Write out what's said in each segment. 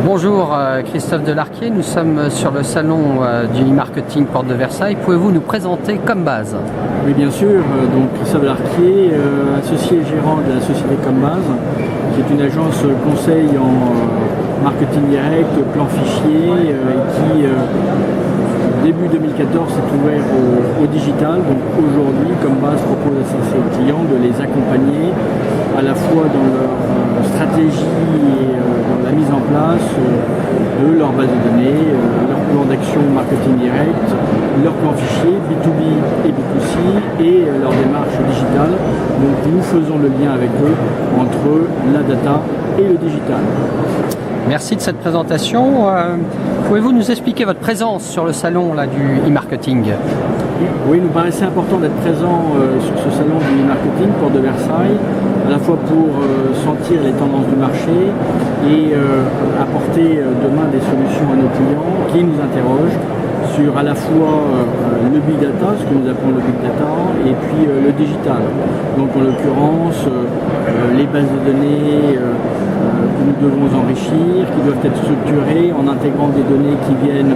Bonjour Christophe Delarquier, nous sommes sur le salon du e-marketing Porte de Versailles. Pouvez-vous nous présenter Combase? Oui, bien sûr. Donc Christophe Delarquier, associé gérant de la société Combase, qui est une agence conseil en marketing direct, plan fichier, et qui début 2014 s'est ouvert au digital. Donc aujourd'hui, Combase propose à ses clients de les accompagner à la fois dans leur stratégie et dans la mise en place de leur base de données, leur plan d'action marketing direct, leur plan fichier B2B et B2C et leur démarche digitale. Donc nous faisons le lien avec eux entre la data et le digital. Merci de cette présentation. Pouvez-vous nous expliquer votre présence sur le salon là, du e-marketing? Oui, il nous paraissait important d'être présent sur ce salon du e-marketing Porte de Versailles, à la fois pour sentir les tendances du marché et apporter demain des solutions à nos clients qui nous interrogent sur à la fois le big data, ce que nous appelons le big data, et puis le digital. Donc en l'occurrence, les bases de données que nous devons enrichir, qui doivent être structurées en intégrant des données qui viennent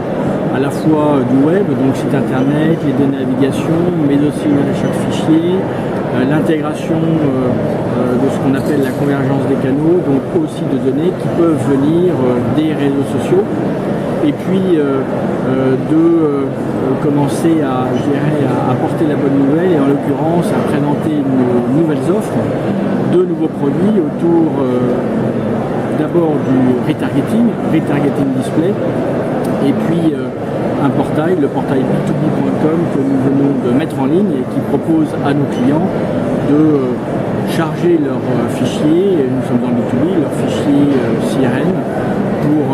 à la fois du web, donc site internet, les données de navigation, mais aussi l'achat de fichiers, l'intégration de ce qu'on appelle la convergence des canaux, donc aussi de données qui peuvent venir des réseaux sociaux. Et puis commencer à apporter la bonne nouvelle et en l'occurrence à présenter de nouvelles offres, de nouveaux produits autour d'abord du retargeting display, et puis un portail, le portail b2b.com que nous venons de mettre en ligne et qui propose à nos clients de charger leurs fichiers, et nous sommes dans le B2B, leurs fichiers CRM pour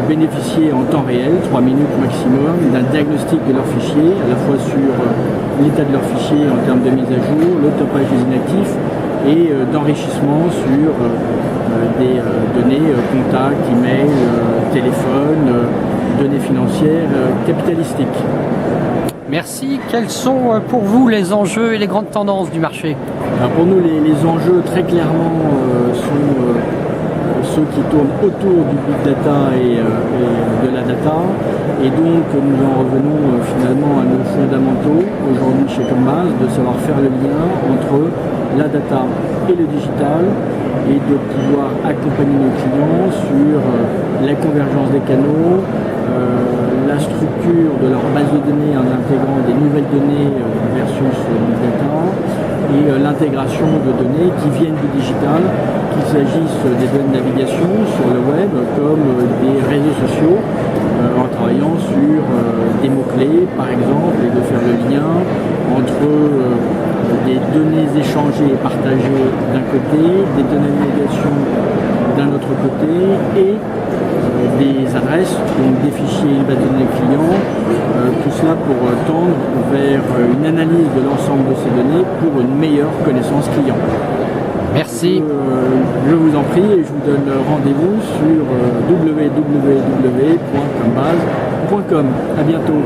bénéficier en temps réel, 3 minutes maximum, d'un diagnostic de leurs fichiers, à la fois sur l'état de leurs fichiers en termes de mise à jour, l'autopage des inactifs et d'enrichissement sur des données, contacts, email, téléphone, données financières, capitalistiques. Merci. Quels sont pour vous les enjeux et les grandes tendances du marché? Alors pour nous, les enjeux très clairement sont ceux qui tournent autour du big data et de la data, et donc nous en revenons finalement à nos fondamentaux aujourd'hui chez Combase, de savoir faire le lien entre la data et le digital et de pouvoir accompagner nos clients sur la convergence des canaux, la structure de leur base de données en intégrant des nouvelles données versus big data, et l'intégration de données qui viennent du digital, qu'il s'agisse des données de navigation sur le web comme des réseaux sociaux, en travaillant sur des mots-clés par exemple, et de faire le lien entre des données échangées et partagées d'un côté, des données de navigation d'un autre côté, et des adresses, donc des fichiers, une base de données clients, tout cela pour tendre vers une analyse de l'ensemble de ces données pour une meilleure connaissance client. Merci. Je vous en prie et je vous donne rendez-vous sur www.combase.com. À bientôt.